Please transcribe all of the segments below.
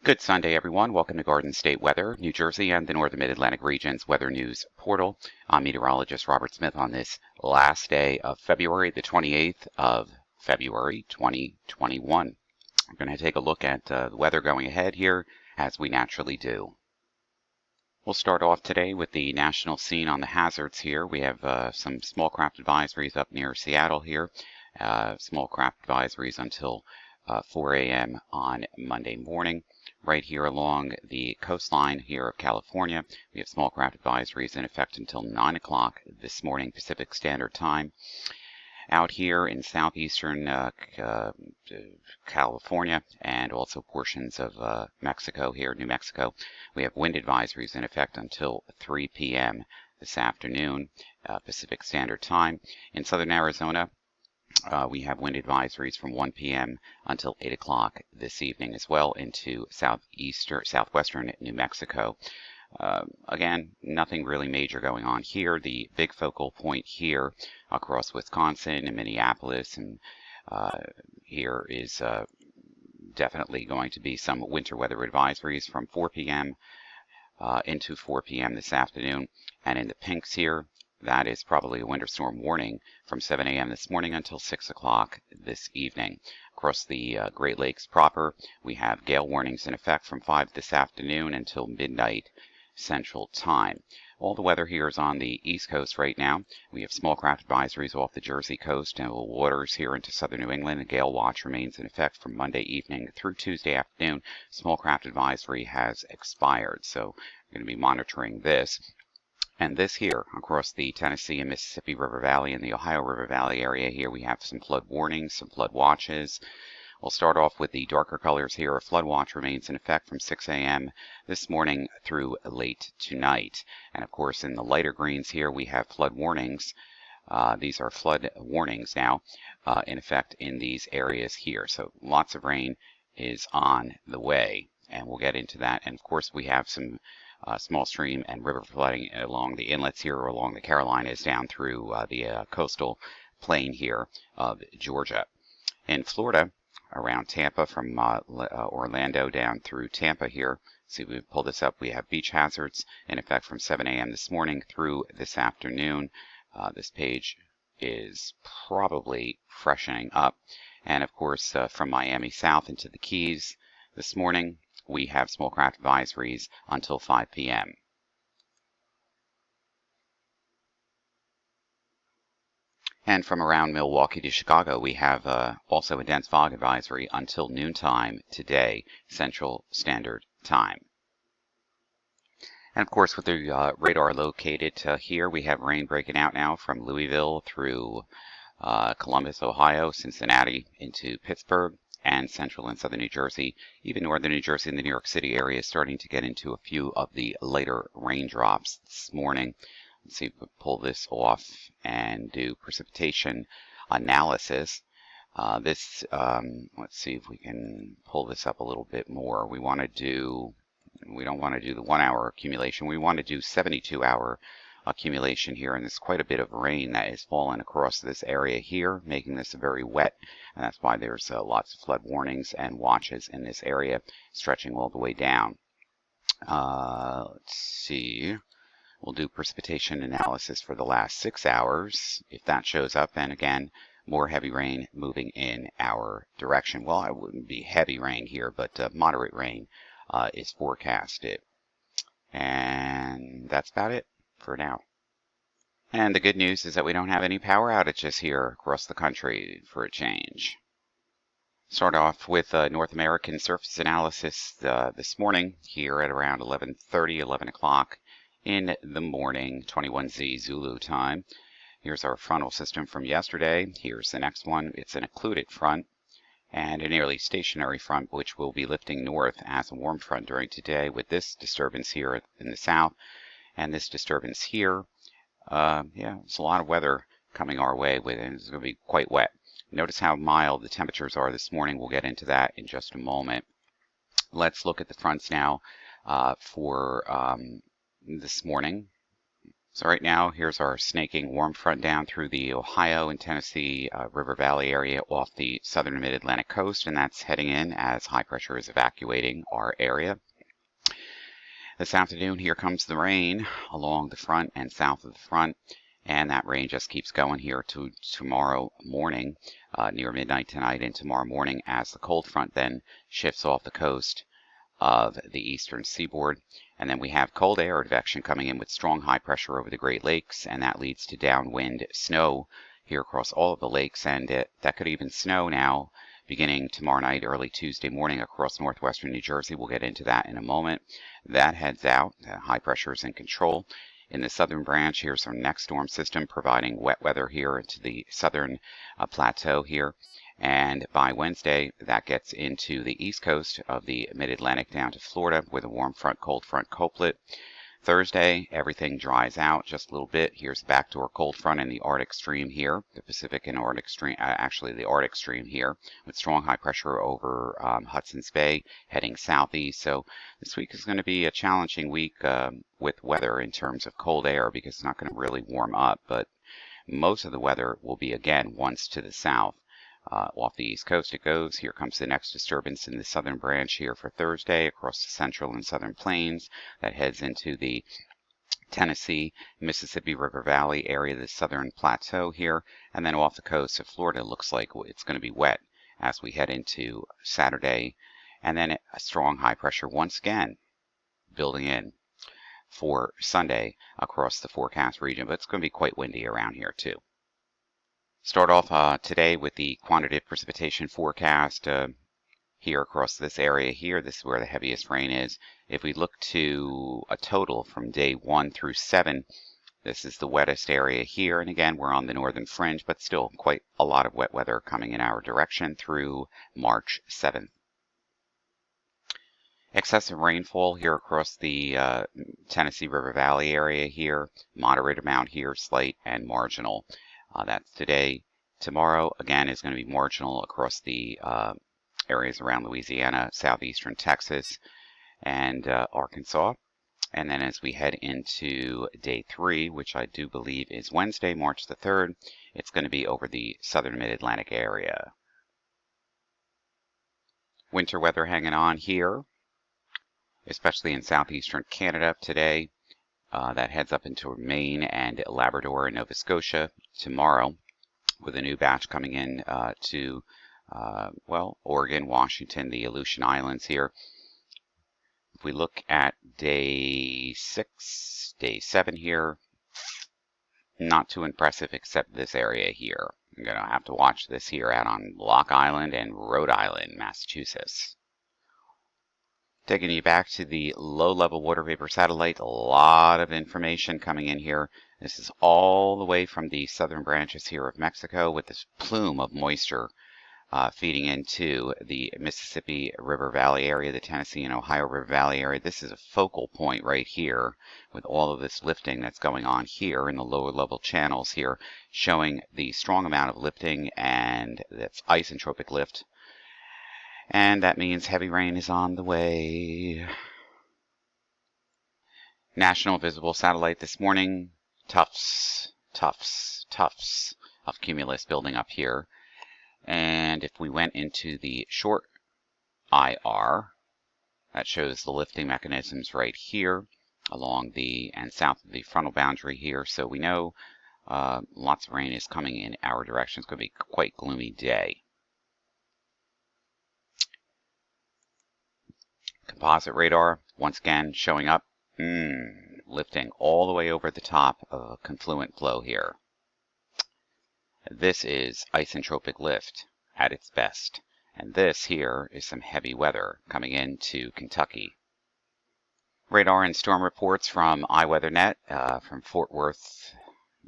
Good Sunday, everyone. Welcome to Garden State Weather, New Jersey and the Northern Mid-Atlantic region's weather news portal. I'm meteorologist Robert Smith on this last day of February, the 28th of February, 2021. I'm going to take a look at the weather going ahead here, as we naturally do. We'll start off today with the national scene on the hazards here. We have some small craft advisories up near Seattle here. Small craft advisories until 4 a.m. on Monday morning. Right here along the coastline here of California, we have small craft advisories in effect until 9 o'clock this morning Pacific Standard Time. Out here in southeastern California and also portions of Mexico here, New Mexico, we have wind advisories in effect until 3 p.m. this afternoon Pacific Standard Time. In southern Arizona, we have wind advisories from 1 p.m. until 8 o'clock this evening as well into southwestern New Mexico. Again, nothing really major going on here. The big focal point here across Wisconsin and Minneapolis and here is definitely going to be some winter weather advisories from 4 p.m. Into 4 p.m. this afternoon. And in the pinks here, that is probably a winter storm warning from 7 a.m. this morning until 6 o'clock this evening. Across the Great Lakes proper, we have gale warnings in effect from 5 this afternoon until midnight Central Time. All the weather here is on the East Coast right now. We have small craft advisories off the Jersey coast and waters here into southern New England. A gale watch remains in effect from Monday evening through Tuesday afternoon. Small craft advisory has expired, so we're going to be monitoring this. And this here, across the Tennessee and Mississippi River Valley and the Ohio River Valley area here, we have some flood warnings, some flood watches. We'll start off with the darker colors here. A flood watch remains in effect from 6 a.m. this morning through late tonight. And of course, in the lighter greens here, we have flood warnings. These are flood warnings now in effect in these areas here. So lots of rain is on the way, and we'll get into that. And of course, we have some small stream and river flooding along the inlets here, or along the Carolinas down through the coastal plain here of Georgia. In Florida, around Tampa from Orlando down through Tampa here, see, we pull this up, we have beach hazards in effect from 7 a.m. this morning through this afternoon. This page is probably freshening up. And of course, from Miami south into the Keys this morning, we have small craft advisories until 5 p.m. And from around Milwaukee to Chicago, we have also a dense fog advisory until noontime today, Central Standard Time. And of course, with the radar located here, we have rain breaking out now from Louisville through Columbus, Ohio, Cincinnati into Pittsburgh, and central and southern New Jersey, even northern New Jersey and the New York City area is starting to get into a few of the later raindrops this morning. Let's see if we pull this off and do precipitation analysis. Let's see if we can pull this up a little bit more. We don't want to do the 1 hour accumulation. We want to do 72-hour accumulation here, and there's quite a bit of rain that has fallen across this area here, making this very wet, and that's why there's lots of flood warnings and watches in this area stretching all the way down. Let's see, we'll do precipitation analysis for the last 6 hours if that shows up, and again, more heavy rain moving in our direction. Well, it wouldn't be heavy rain here, but moderate rain is forecasted, and that's about it for now. And the good news is that we don't have any power outages here across the country for a change. Start off with North American surface analysis this morning here at around 11:30, 11 o'clock in the morning, 21Z Zulu time. Here's our frontal system from yesterday. Here's the next one. It's an occluded front and a nearly stationary front, which will be lifting north as a warm front during today, with this disturbance here in the south and this disturbance here. It's a lot of weather coming our way with it, and it's going to be quite wet. Notice how mild the temperatures are this morning. We'll get into that in just a moment. Let's look at the fronts now for this morning. So right now, here's our snaking warm front down through the Ohio and Tennessee River Valley area off the southern mid-Atlantic coast, and that's heading in as high pressure is evacuating our area. This afternoon, here comes the rain along the front and south of the front, and that rain just keeps going here to tomorrow morning, near midnight tonight and tomorrow morning, as the cold front then shifts off the coast of the eastern seaboard. And then we have cold air advection coming in with strong high pressure over the Great Lakes, and that leads to downwind snow here across all of the lakes, and that could even snow now beginning tomorrow night, early Tuesday morning across northwestern New Jersey. We'll get into that in a moment. That heads out. High pressure is in control. In the southern branch, here's our next storm system providing wet weather here into the southern plateau here. And by Wednesday, that gets into the east coast of the mid-Atlantic down to Florida with a warm front, cold front couplet. Thursday, everything dries out just a little bit. Here's the backdoor cold front in the Arctic stream here, the Pacific and Arctic stream, actually the Arctic stream here, with strong high pressure over Hudson's Bay heading southeast. So this week is going to be a challenging week with weather in terms of cold air, because it's not going to really warm up, but most of the weather will be again once to the south. Off the east coast it goes. Here comes the next disturbance in the southern branch here for Thursday across the central and southern plains. That heads into the Tennessee, Mississippi River Valley area, the southern plateau here. And then off the coast of Florida, it looks like it's going to be wet as we head into Saturday. And then a strong high pressure once again building in for Sunday across the forecast region. But it's going to be quite windy around here too. Start off today with the quantitative precipitation forecast here across this area here. This is where the heaviest rain is. If we look to a total from day 1 through 7, this is the wettest area here. And again, we're on the northern fringe, but still quite a lot of wet weather coming in our direction through March 7th. Excessive rainfall here across the Tennessee River Valley area here. Moderate amount here, slight and marginal. That's today. Tomorrow, again, is going to be marginal across the areas around Louisiana, southeastern Texas, and Arkansas. And then as we head into day 3, which I do believe is Wednesday, March the 3rd, it's going to be over the southern mid-Atlantic area. Winter weather hanging on here, especially in southeastern Canada today. That heads up into Maine and Labrador and Nova Scotia tomorrow, with a new batch coming in to, Oregon, Washington, the Aleutian Islands here. If we look at day 6, day 7 here, not too impressive except this area here. I'm going to have to watch this here out on Block Island and Rhode Island, Massachusetts. Taking you back to the low-level water vapor satellite, a lot of information coming in here. This is all the way from the southern branches here of Mexico, with this plume of moisture feeding into the Mississippi River Valley area, the Tennessee and Ohio River Valley area. This is a focal point right here with all of this lifting that's going on here in the lower level channels here, showing the strong amount of lifting, and that's isentropic lift. And that means heavy rain is on the way. National visible satellite this morning, tufts of cumulus building up here. And if we went into the short IR, that shows the lifting mechanisms right here along the and south of the frontal boundary here. So we know lots of rain is coming in our direction. It's going to be a quite gloomy day. Composite radar, once again, showing up, lifting all the way over the top of a confluent flow here. This is isentropic lift at its best. And this here is some heavy weather coming into Kentucky. Radar and storm reports from iWeatherNet, from Fort Worth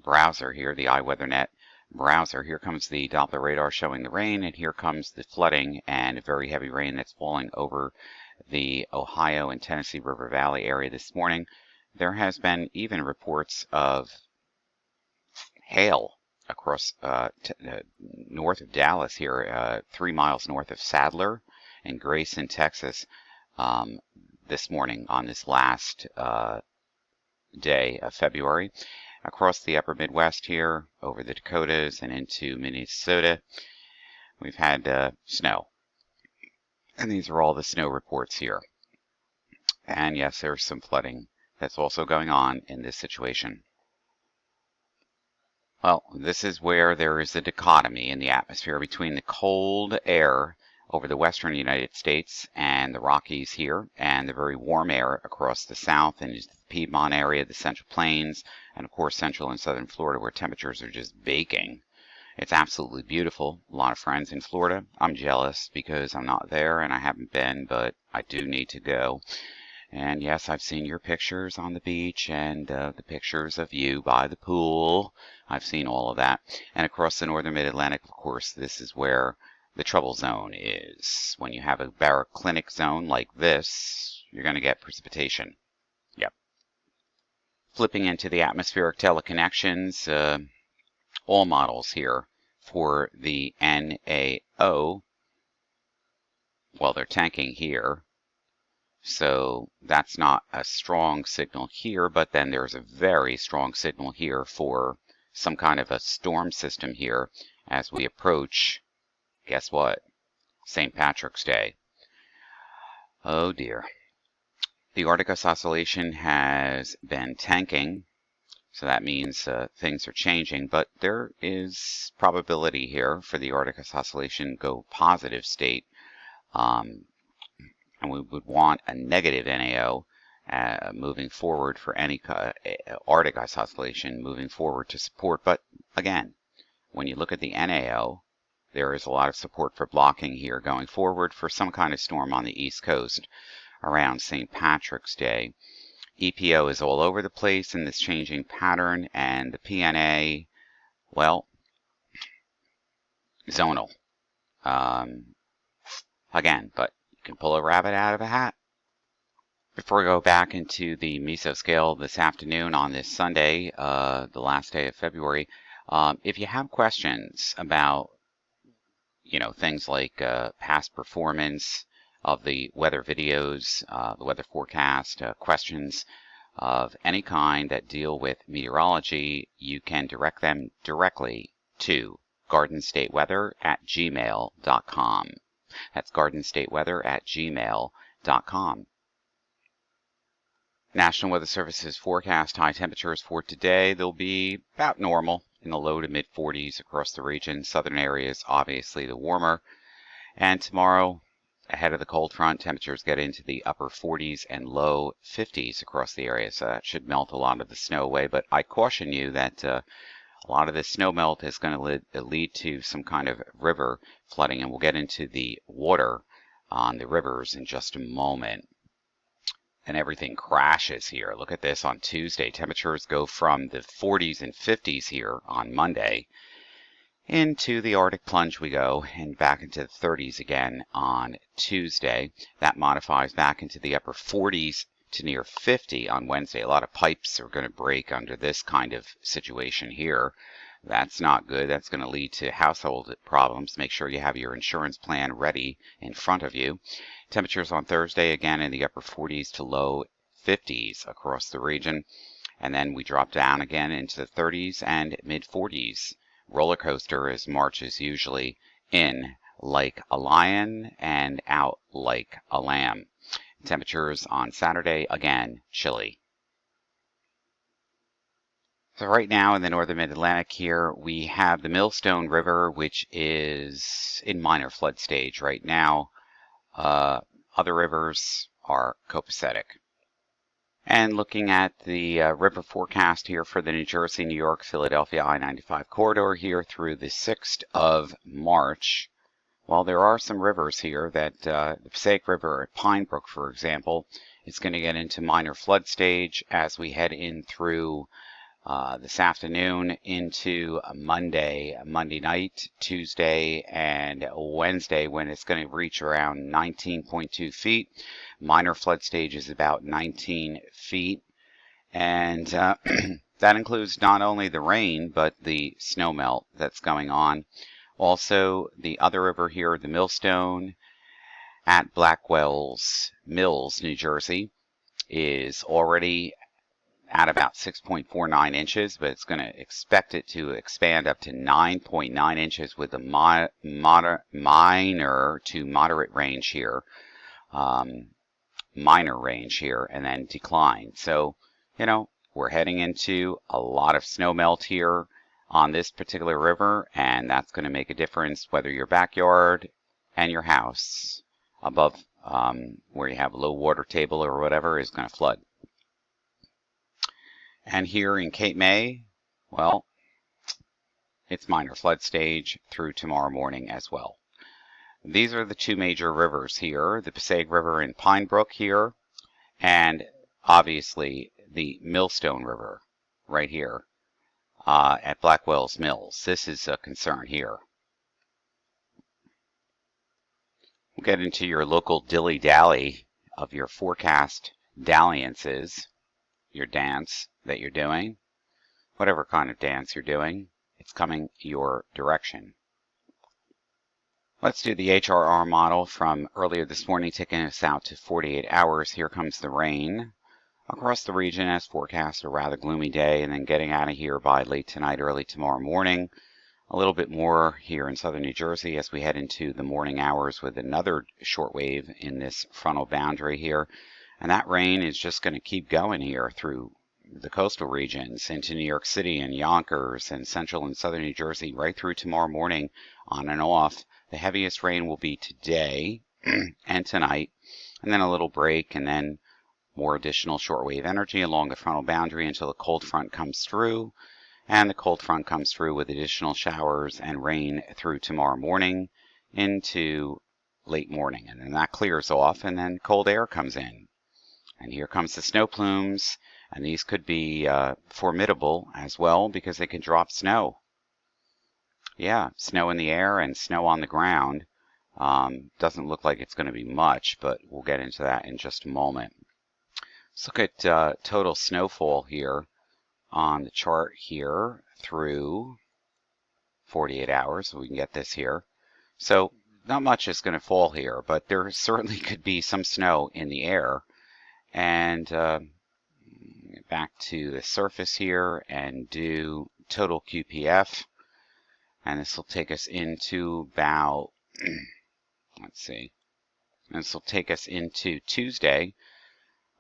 browser here, the iWeatherNet browser. Here comes the Doppler radar showing the rain, and here comes the flooding and very heavy rain that's falling over the Ohio and Tennessee River Valley area this morning. There has been even reports of hail across north of Dallas here, 3 miles north of Sadler and Grayson, Texas, this morning on this last day of February. Across the upper Midwest here, over the Dakotas and into Minnesota, we've had snow. And these are all the snow reports here. And yes, there's some flooding that's also going on in this situation. Well, this is where there is a dichotomy in the atmosphere between the cold air over the western United States and the Rockies here, and the very warm air across the south and the Piedmont area, the Central Plains, and of course central and southern Florida, where temperatures are just baking. It's absolutely beautiful. A lot of friends in Florida. I'm jealous because I'm not there and I haven't been, but I do need to go. And yes, I've seen your pictures on the beach and the pictures of you by the pool. I've seen all of that. And across the northern mid-Atlantic, of course, this is where the trouble zone is. When you have a baroclinic zone like this, you're going to get precipitation. Yep. Flipping into the atmospheric teleconnections, all models here for the NAO. Well, they're tanking here. So that's not a strong signal here, but then there's a very strong signal here for some kind of a storm system here as we approach, guess what, St. Patrick's Day. Oh dear. The Arctic oscillation has been tanking, so that means things are changing, but there is probability here for the Arctic oscillation to go positive state. And we would want a negative NAO moving forward for any Arctic ice oscillation moving forward to support. But again, when you look at the NAO, there is a lot of support for blocking here going forward for some kind of storm on the East Coast around St. Patrick's Day. EPO is all over the place in this changing pattern, and the PNA, well, zonal. Again, but can pull a rabbit out of a hat. Before we go back into the mesoscale this afternoon on this Sunday, the last day of February, if you have questions about, things like past performance of the weather videos, the weather forecast, questions of any kind that deal with meteorology, you can direct them directly to gardenstateweather@gmail.com. That's gardenstateweather@gmail.com. National Weather Service's forecast high temperatures for today, they'll be about normal in the low to mid 40s across the region. Southern areas, obviously the warmer. And tomorrow, ahead of the cold front, temperatures get into the upper 40s and low 50s across the area. So that should melt a lot of the snow away. But I caution you that a lot of this snow melt is going to lead to some kind of river flooding, and we'll get into the water on the rivers in just a moment. And everything crashes here. Look at this on Tuesday. Temperatures go from the 40s and 50s here on Monday. Into the Arctic plunge we go, and back into the 30s again on Tuesday. That modifies back into the upper 40s to near 50 on Wednesday. A lot of pipes are going to break under this kind of situation here. That's not good. That's going to lead to household problems. Make sure you have your insurance plan ready in front of you. Temperatures on Thursday again in the upper 40s to low 50s across the region. And then we drop down again into the 30s and mid 40s. Roller coaster as March is usually in like a lion and out like a lamb. Temperatures on Saturday, again, chilly. So right now in the northern mid-Atlantic here, we have the Millstone River, which is in minor flood stage right now. Other rivers are copacetic. And looking at the river forecast here for the New Jersey, New York, Philadelphia I-95 corridor here through the 6th of March. While there are some rivers here that the Passaic River at Pine Brook, for example, is going to get into minor flood stage as we head in through this afternoon into Monday night, Tuesday, and Wednesday, when it's going to reach around 19.2 feet. Minor flood stage is about 19 feet. And that includes not only the rain, but the snow melt that's going on. Also, the other river here, the Millstone at Blackwell's Mills, New Jersey, is already at about 6.49 inches, but it's going to expect it to expand up to 9.9 inches with a minor to moderate range here, minor range here, and then decline. So, you know, we're heading into a lot of snow melt here on this particular river, and that's going to make a difference whether your backyard and your house above where you have low water table or whatever is going to flood. And here in Cape May, well, it's minor flood stage through tomorrow morning as well. These are the two major rivers here, the Passaic River in Pine Brook here, and obviously the Millstone River right here at Blackwell's Mills. This is a concern here. We'll get into your local dilly-dally of your forecast dalliances, your dance that you're doing, whatever kind of dance you're doing, it's coming your direction. Let's do the HRR model from earlier this morning, taking us out to 48 hours. Here comes the rain across the region as forecast, a rather gloomy day, and then getting out of here by late tonight, early tomorrow morning. A little bit more here in southern New Jersey as we head into the morning hours with another short wave in this frontal boundary here. And that rain is just going to keep going here through the coastal regions into New York City and Yonkers and central and southern New Jersey right through tomorrow morning on and off. The heaviest rain will be today and tonight, and then a little break, and then more additional shortwave energy along the frontal boundary until the cold front comes through. And the cold front comes through with additional showers and rain through tomorrow morning into late morning. And then that clears off, and then cold air comes in. And here comes the snow plumes, and these could be formidable as well because they can drop snow. Yeah, snow in the air and snow on the ground. Doesn't look like it's going to be much, but we'll get into that in just a moment. Let's look at total snowfall here on the chart here through 48 hours, so we can get this here. So not much is going to fall here, but there certainly could be some snow in the air. And get back to the surface here and do total QPF. And this will take us into about, let's see, this will take us into Tuesday.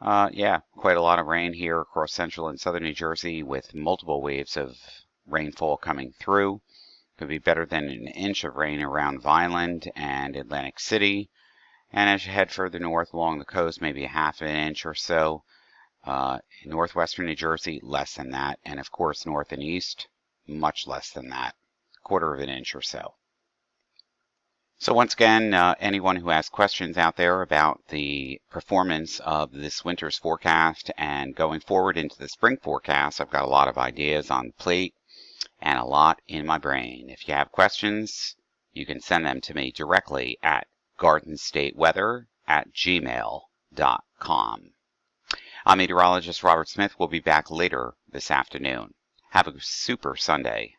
Yeah, quite a lot of rain here across central and southern New Jersey with multiple waves of rainfall coming through. Could be better than an inch of rain around Vineland and Atlantic City. And as you head further north along the coast, maybe a half an inch or so. In northwestern New Jersey, less than that. And of course, north and east, much less than that. Quarter of an inch or so. So once again, anyone who has questions out there about the performance of this winter's forecast and going forward into the spring forecast, I've got a lot of ideas on the plate and a lot in my brain. If you have questions, you can send them to me directly at gardenstateweather@gmail.com. I'm meteorologist Robert Smith. We'll be back later this afternoon. Have a super Sunday.